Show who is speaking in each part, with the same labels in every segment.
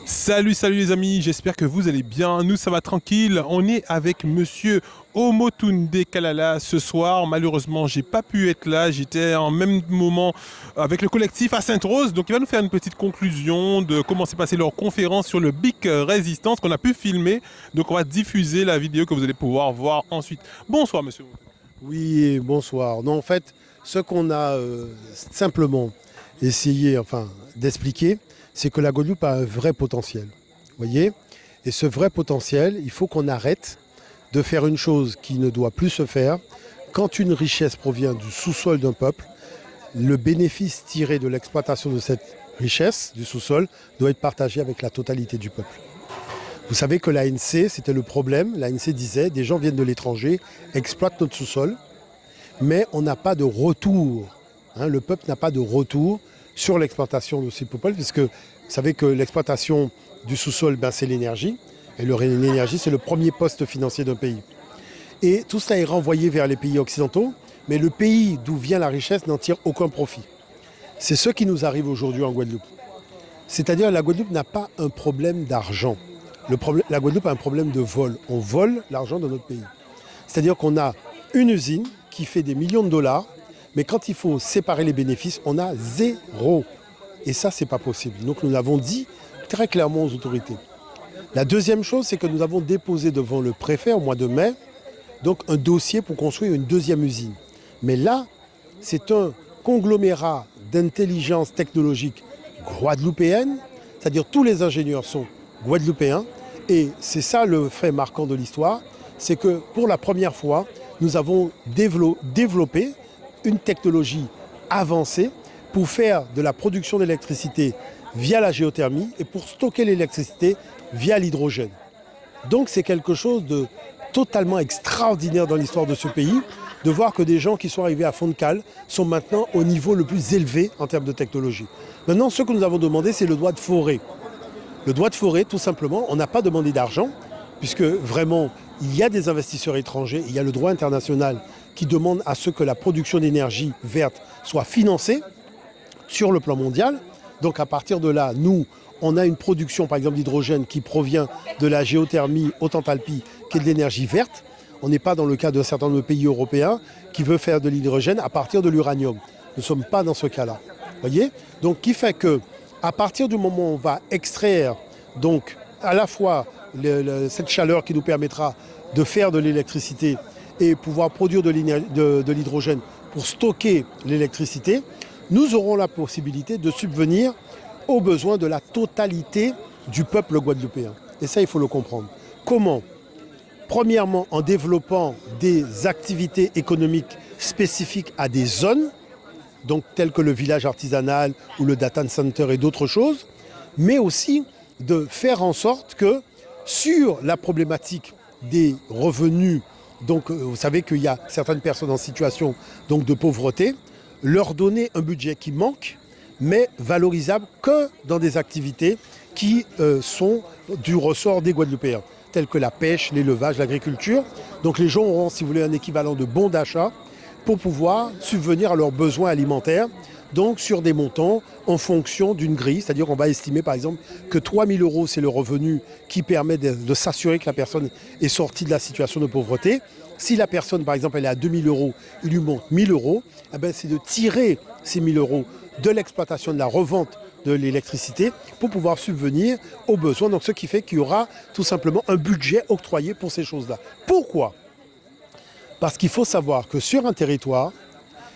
Speaker 1: Salut les amis, j'espère que vous allez bien. Nous, ça va tranquille. On est avec monsieur Omotunde Kalala ce soir. Malheureusement, j'ai pas pu être là. J'étais en même moment avec le collectif à Sainte-Rose. Donc, il va nous faire une petite conclusion de comment s'est passée leur conférence sur le Big Résistance qu'on a pu filmer. Donc, on va diffuser la vidéo que vous allez pouvoir voir ensuite. Bonsoir, monsieur.
Speaker 2: Oui, bonsoir. Non, en fait, ce qu'on a simplement essayé d'expliquer, c'est que la Guadeloupe a un vrai potentiel. Vous voyez? Et ce vrai potentiel, il faut qu'on arrête de faire une chose qui ne doit plus se faire. Quand une richesse provient du sous-sol d'un peuple, le bénéfice tiré de l'exploitation de cette richesse du sous-sol doit être partagé avec la totalité du peuple. Vous savez que l'ANC, c'était le problème. L'ANC disait, des gens viennent de l'étranger, exploitent notre sous-sol, mais on n'a pas de retour. Le peuple n'a pas de retour sur l'exploitation de ces peuples, puisque vous savez que l'exploitation du sous-sol, c'est l'énergie. Et l'énergie, c'est le premier poste financier d'un pays. Et tout cela est renvoyé vers les pays occidentaux, mais le pays d'où vient la richesse n'en tire aucun profit. C'est ce qui nous arrive aujourd'hui en Guadeloupe. C'est-à-dire la Guadeloupe n'a pas un problème d'argent. La Guadeloupe a un problème de vol. On vole l'argent de notre pays. C'est-à-dire qu'on a une usine qui fait des millions de dollars, mais quand il faut séparer les bénéfices, on a zéro. Et ça, c'est pas possible. Donc nous l'avons dit très clairement aux autorités. La deuxième chose, c'est que nous avons déposé devant le préfet au mois de mai donc un dossier pour construire une deuxième usine. Mais là, c'est un conglomérat d'intelligence technologique guadeloupéenne, c'est-à-dire tous les ingénieurs sont guadeloupéens. Et c'est ça le fait marquant de l'histoire, c'est que pour la première fois, nous avons développé une technologie avancée pour faire de la production d'électricité via la géothermie et pour stocker l'électricité via l'hydrogène. Donc c'est quelque chose de totalement extraordinaire dans l'histoire de ce pays, de voir que des gens qui sont arrivés à fond de cale sont maintenant au niveau le plus élevé en termes de technologie. Maintenant, ce que nous avons demandé, c'est le droit de forêt. Le droit de forêt, tout simplement, on n'a pas demandé d'argent, puisque vraiment, il y a des investisseurs étrangers, il y a le droit international qui demande à ce que la production d'énergie verte soit financée sur le plan mondial. Donc à partir de là, nous, on a une production, par exemple, d'hydrogène qui provient de la géothermie haute enthalpie, qui est de l'énergie verte. On n'est pas dans le cas d'un certain nombre de pays européens qui veulent faire de l'hydrogène à partir de l'uranium. Nous ne sommes pas dans ce cas-là. Voyez? Donc qui fait que à partir du moment où on va extraire donc à la fois cette chaleur qui nous permettra de faire de l'électricité et pouvoir produire de l'hydrogène pour stocker l'électricité, nous aurons la possibilité de subvenir aux besoins de la totalité du peuple guadeloupéen. Et ça, il faut le comprendre. Comment? Premièrement, en développant des activités économiques spécifiques à des zones, donc telles que le village artisanal ou le data center et d'autres choses, mais aussi de faire en sorte que sur la problématique des revenus, donc vous savez qu'il y a certaines personnes en situation donc, de pauvreté, leur donner un budget qui manque, mais valorisable que dans des activités qui sont du ressort des Guadeloupéens, telles que la pêche, l'élevage, l'agriculture. Donc les gens auront, si vous voulez, un équivalent de bon d'achat pour pouvoir subvenir à leurs besoins alimentaires, donc sur des montants en fonction d'une grille, c'est-à-dire qu'on va estimer par exemple que 3 000 €, c'est le revenu qui permet de s'assurer que la personne est sortie de la situation de pauvreté. Si la personne, par exemple, elle est à 2 000 €, il lui manque 1 000 €, c'est de tirer ces 1 000 € de l'exploitation, de la revente de l'électricité pour pouvoir subvenir aux besoins. Donc ce qui fait qu'il y aura tout simplement un budget octroyé pour ces choses-là. Pourquoi ? Parce qu'il faut savoir que sur un territoire,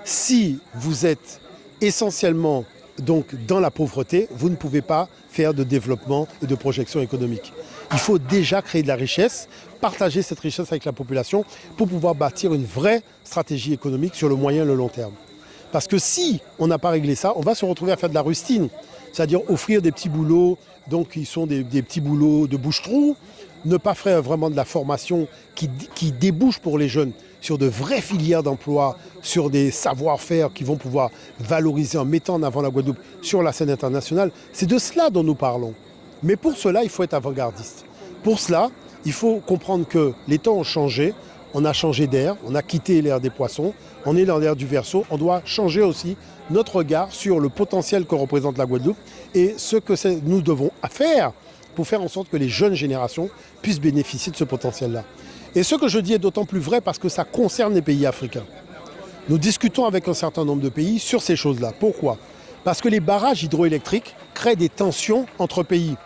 Speaker 2: si vous êtes essentiellement donc dans la pauvreté, vous ne pouvez pas faire de développement et de projection économique. Il faut déjà créer de la richesse, partager cette richesse avec la population pour pouvoir bâtir une vraie stratégie économique sur le moyen et le long terme. Parce que si on n'a pas réglé ça, on va se retrouver à faire de la rustine, c'est-à-dire offrir des petits boulots, donc qui sont des petits boulots de bouche-trou, ne pas faire vraiment de la formation qui débouche pour les jeunes sur de vraies filières d'emploi, sur des savoir-faire qui vont pouvoir valoriser en mettant en avant la Guadeloupe sur la scène internationale. C'est de cela dont nous parlons. Mais pour cela, il faut être avant-gardiste. Pour cela, il faut comprendre que les temps ont changé. On a changé d'air, on a quitté l'ère des poissons, on est dans l'ère du Verseau. On doit changer aussi notre regard sur le potentiel que représente la Guadeloupe et ce que nous devons faire pour faire en sorte que les jeunes générations puissent bénéficier de ce potentiel-là. Et ce que je dis est d'autant plus vrai parce que ça concerne les pays africains. Nous discutons avec un certain nombre de pays sur ces choses-là. Pourquoi ? Parce que les barrages hydroélectriques créent des tensions entre pays.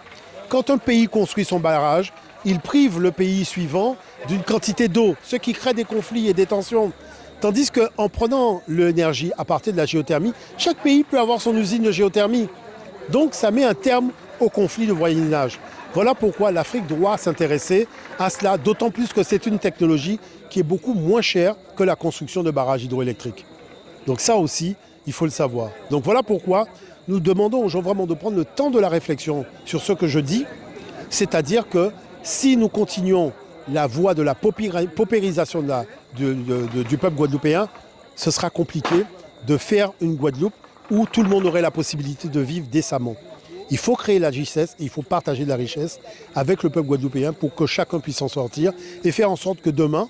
Speaker 2: Quand un pays construit son barrage, il prive le pays suivant d'une quantité d'eau, ce qui crée des conflits et des tensions. Tandis qu'en prenant l'énergie à partir de la géothermie, chaque pays peut avoir son usine de géothermie. Donc ça met un terme au conflit de voisinage. Voilà pourquoi l'Afrique doit s'intéresser à cela, d'autant plus que c'est une technologie qui est beaucoup moins chère que la construction de barrages hydroélectriques. Donc ça aussi, il faut le savoir. Donc voilà pourquoi nous demandons aux gens vraiment de prendre le temps de la réflexion sur ce que je dis, c'est-à-dire que si nous continuons la voie de la paupérisation du peuple guadeloupéen, ce sera compliqué de faire une Guadeloupe où tout le monde aurait la possibilité de vivre décemment. Il faut créer la richesse et il faut partager la richesse avec le peuple guadeloupéen pour que chacun puisse en sortir et faire en sorte que demain,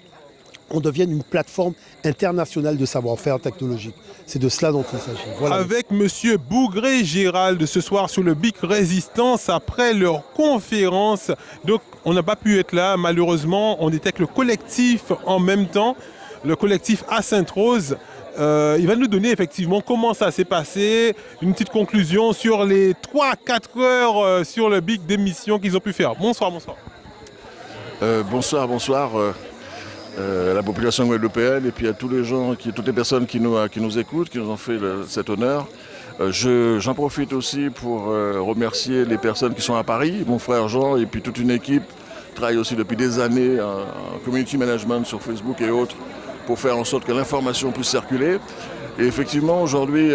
Speaker 2: on devienne une plateforme internationale de savoir-faire technologique. C'est de cela dont il s'agit. Voilà.
Speaker 1: Avec M. Bougré Gérald ce soir sur le BIC Résistance après leur conférence. Donc on n'a pas pu être là malheureusement. On était avec le collectif en même temps, le collectif à Sainte-Rose. Il va nous donner effectivement comment ça s'est passé, une petite conclusion sur les 3-4 heures sur le BIC d'émission qu'ils ont pu faire. Bonsoir, bonsoir.
Speaker 3: Bonsoir. À la population guadeloupéenne et puis à tous les gens, toutes les personnes qui nous écoutent, qui nous ont fait cet honneur. J'en profite aussi pour remercier les personnes qui sont à Paris, mon frère Jean et puis toute une équipe travaille aussi depuis des années en community management sur Facebook et autres pour faire en sorte que l'information puisse circuler. Et effectivement aujourd'hui,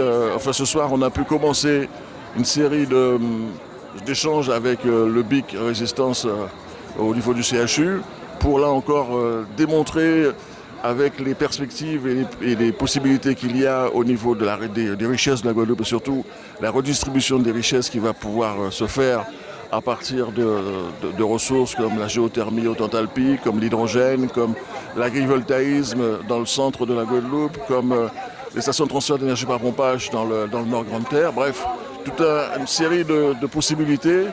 Speaker 3: ce soir, on a pu commencer une série d'échanges avec le BIC Résistance au niveau du CHU. Pour là encore démontrer avec les perspectives et les possibilités qu'il y a au niveau des richesses de la Guadeloupe et surtout la redistribution des richesses qui va pouvoir se faire à partir de ressources comme la géothermie haute enthalpie, comme l'hydrogène, comme l'agrivoltaïsme dans le centre de la Guadeloupe, comme les stations de transfert d'énergie par pompage dans le Nord Grande Terre. Bref, toute une série de possibilités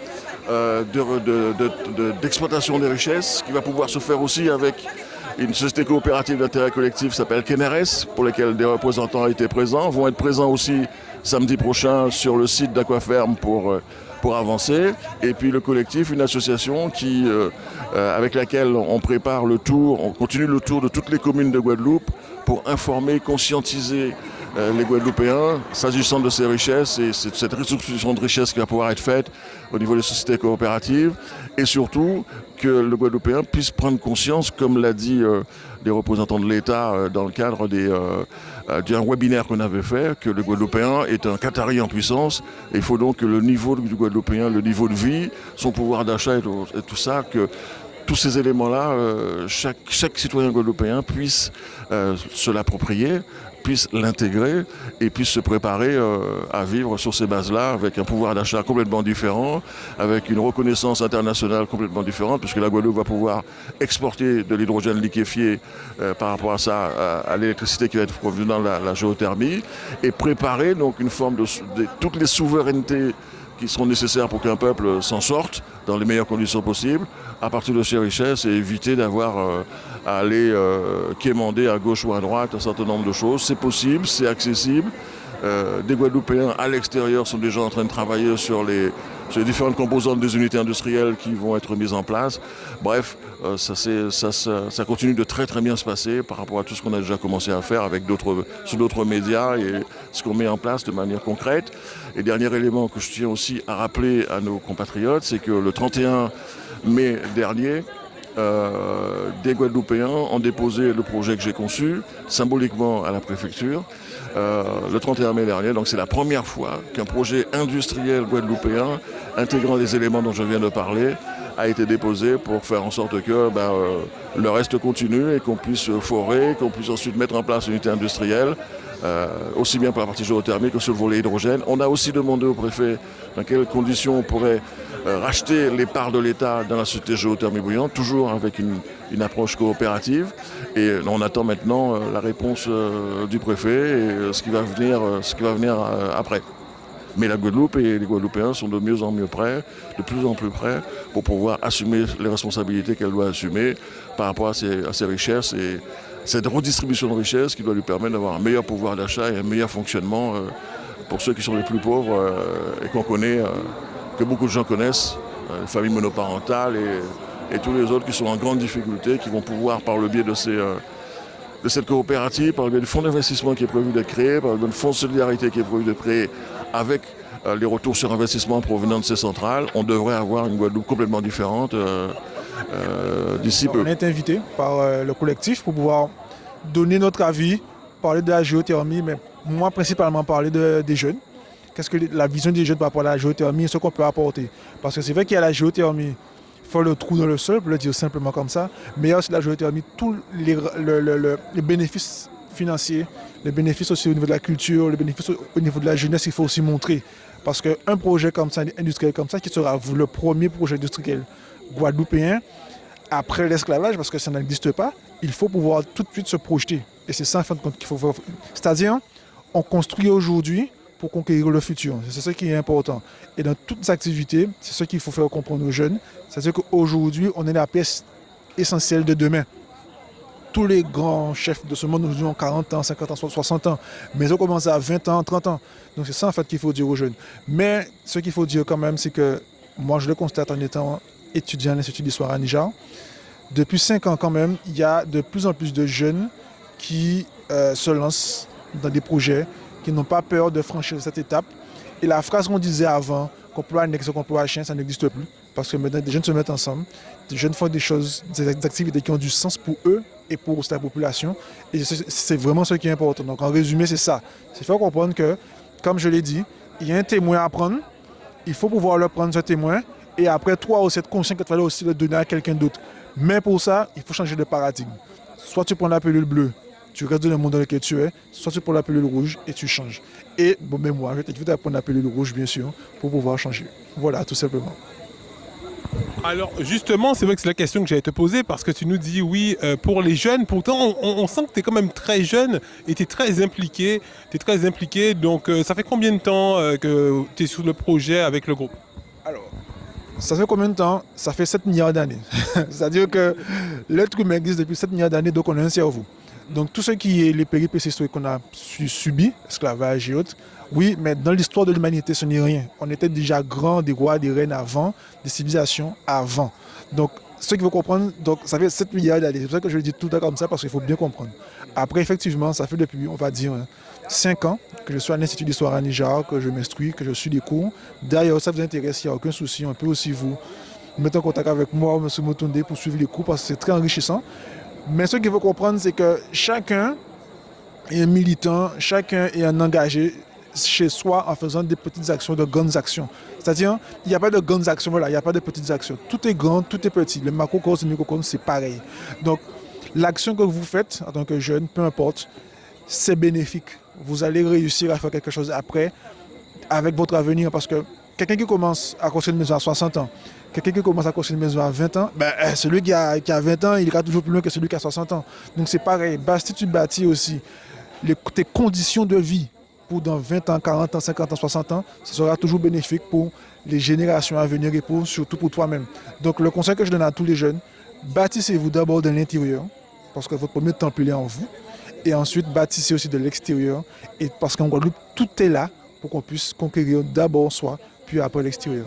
Speaker 3: d'exploitation des richesses qui va pouvoir se faire aussi avec une société coopérative d'intérêt collectif qui s'appelle KNRS, pour laquelle des représentants étaient présents, vont être présents aussi samedi prochain sur le site d'Aquaferme pour avancer. Et puis le collectif, une association avec laquelle on prépare on continue le tour de toutes les communes de Guadeloupe pour informer, conscientiser les Guadeloupéens s'agissant de ces richesses et cette redistribution de richesses qui va pouvoir être faite au niveau des sociétés coopératives et surtout que le Guadeloupéen puisse prendre conscience, comme l'a dit les représentants de l'État dans le cadre d'un webinaire qu'on avait fait, que le Guadeloupéen est un Qatari en puissance et il faut donc que le niveau du Guadeloupéen, le niveau de vie, son pouvoir d'achat et tout ça, que tous ces éléments-là, chaque citoyen guadeloupéen puisse se l'approprier, puisse l'intégrer et puisse se préparer à vivre sur ces bases-là avec un pouvoir d'achat complètement différent, avec une reconnaissance internationale complètement différente, puisque la Guadeloupe va pouvoir exporter de l'hydrogène liquéfié par rapport à ça, à l'électricité qui va être provenant de la géothermie, et préparer donc une forme de toutes les souverainetés qui seront nécessaires pour qu'un peuple s'en sorte dans les meilleures conditions possibles à partir de ces richesses et éviter d'avoir à aller quémander à gauche ou à droite un certain nombre de choses. C'est possible, c'est accessible. Des Guadeloupéens à l'extérieur sont déjà en train de travailler sur les différentes composantes des unités industrielles qui vont être mises en place. Bref, ça continue de très très bien se passer par rapport à tout ce qu'on a déjà commencé à faire sur d'autres médias et ce qu'on met en place de manière concrète. Et dernier élément que je tiens aussi à rappeler à nos compatriotes, c'est que le 31 mai dernier, des Guadeloupéens ont déposé le projet que j'ai conçu symboliquement à la préfecture le 31 mai dernier. Donc c'est la première fois qu'un projet industriel guadeloupéen intégrant les éléments dont je viens de parler a été déposé pour faire en sorte que le reste continue et qu'on puisse forer, qu'on puisse ensuite mettre en place une unité industrielle, aussi bien pour la partie géothermique que sur le volet hydrogène. On a aussi demandé au préfet dans quelles conditions on pourrait racheter les parts de l'État dans la société géothermie bouillante, toujours avec une approche coopérative. Et on attend maintenant la réponse du préfet et ce qui va venir après. Mais la Guadeloupe et les Guadeloupéens sont de mieux en mieux prêts, de plus en plus prêts pour pouvoir assumer les responsabilités qu'elle doit assumer par rapport à ses richesses et cette redistribution de richesses qui doit lui permettre d'avoir un meilleur pouvoir d'achat et un meilleur fonctionnement pour ceux qui sont les plus pauvres et qu'on connaît, que beaucoup de gens connaissent, les familles monoparentales et tous les autres qui sont en grande difficulté, qui vont pouvoir, par le biais de cette coopérative, par le biais du fonds d'investissement qui est prévu d'être créé, par le biais du fonds de solidarité qui est prévu d'être créé, avec les retours sur investissement provenant de ces centrales, on devrait avoir une Guadeloupe complètement différente d'ici peu.
Speaker 4: On est invité par le collectif pour pouvoir donner notre avis, parler de la géothermie, mais moi principalement parler des jeunes. Qu'est-ce que la vision des jeunes par rapport à la géothermie et ce qu'on peut apporter. Parce que c'est vrai qu'il y a la géothermie, faire le trou dans le sol, pour le dire simplement comme ça, mais il y a aussi la géothermie, tous les bénéfices financiers, les bénéfices aussi au niveau de la culture, les bénéfices au niveau de la jeunesse, il faut aussi montrer. Parce qu'un projet comme ça, industriel comme ça, qui sera le premier projet industriel guadeloupéen, après l'esclavage, parce que ça n'existe pas, il faut pouvoir tout de suite se projeter. Et c'est ça, en fin de compte, qu'il faut faire. C'est-à-dire, on construit aujourd'hui pour conquérir le futur. C'est ce qui est important. Et dans toutes les activités, c'est ce qu'il faut faire comprendre aux jeunes. C'est-à-dire qu'aujourd'hui, on est la pièce essentielle de demain. Tous les grands chefs de ce monde aujourd'hui ont 40 ans, 50 ans, 60 ans. Mais ils ont commencé à 20 ans, 30 ans. Donc c'est ça en fait qu'il faut dire aux jeunes. Mais ce qu'il faut dire quand même, c'est que moi je le constate en étant étudiant à l'Institut d'Histoire à Niger. Depuis 5 ans quand même, il y a de plus en plus de jeunes qui se lancent dans des projets, qui n'ont pas peur de franchir cette étape. Et la phrase qu'on disait avant, qu'emploi annexe, qu'emploi chien, ça n'existe plus. Parce que maintenant, des jeunes se mettent ensemble, des jeunes font des choses, des activités qui ont du sens pour eux et pour la population. Et c'est vraiment ce qui est important. Donc en résumé, c'est ça. C'est faire comprendre que, comme je l'ai dit, il y a un témoin à prendre, il faut pouvoir le prendre, ce témoin, et après, toi aussi, être conscient que tu vas aussi le donner à quelqu'un d'autre. Mais pour ça, il faut changer de paradigme. Soit tu prends la pilule bleue, tu restes dans le monde dans lequel tu es, soit tu prends la pilule rouge et tu changes. Et bon, mais moi, je t'invite à prendre la pilule rouge, bien sûr, pour pouvoir changer. Voilà, tout simplement.
Speaker 1: Alors justement, c'est vrai que c'est la question que j'allais te poser parce que tu nous dis oui pour les jeunes. Pourtant, on sent que tu es quand même très jeune et tu es très impliqué. Donc ça fait combien de temps que tu es sur le projet avec le groupe?
Speaker 4: Alors, ça fait combien de temps? Ça fait 7 milliards d'années. C'est-à-dire que l'être humain existe depuis 7 milliards d'années, donc on a un cerveau. Donc tout ce qui est les péripéties historiques qu'on a subi, esclavage et autres, oui, mais dans l'histoire de l'humanité, ce n'est rien. On était déjà grands, des rois, des reines avant, des civilisations avant. Donc, ce qu'il faut comprendre, donc, ça fait 7 milliards d'années. C'est pour ça que je le dis tout le temps comme ça, parce qu'il faut bien comprendre. Après, effectivement, ça fait depuis, on va dire, 5 ans que je suis à l'Institut d'Histoire à Niger, que je m'instruis, que je suis des cours. D'ailleurs, ça vous intéresse, il n'y a aucun souci. On peut aussi vous mettre en contact avec moi, M. Motunde, pour suivre les cours, parce que c'est très enrichissant. Mais ce qu'il faut comprendre, c'est que chacun est un militant, chacun est un engagé chez soi en faisant des petites actions, de grandes actions. C'est-à-dire, il n'y a pas de grandes actions, voilà, il n'y a pas de petites actions. Tout est grand, tout est petit. Le macrocosme, le microcosme, c'est pareil. Donc, l'action que vous faites en tant que jeune, peu importe, c'est bénéfique. Vous allez réussir à faire quelque chose après avec votre avenir parce que quelqu'un qui commence à construire une maison à 60 ans, quelqu'un qui commence à construire une maison à 20 ans, celui qui a 20 ans, il ira toujours plus loin que celui qui a 60 ans. Donc c'est pareil. Si tu bâtis aussi tes conditions de vie pour dans 20 ans, 40 ans, 50 ans, 60 ans, ce sera toujours bénéfique pour les générations à venir et surtout pour toi-même. Donc le conseil que je donne à tous les jeunes, bâtissez-vous d'abord de l'intérieur, parce que votre premier temple est en vous, et ensuite bâtissez aussi de l'extérieur, et parce qu'en Guadeloupe, tout est là pour qu'on puisse conquérir d'abord soi, puis après l'extérieur.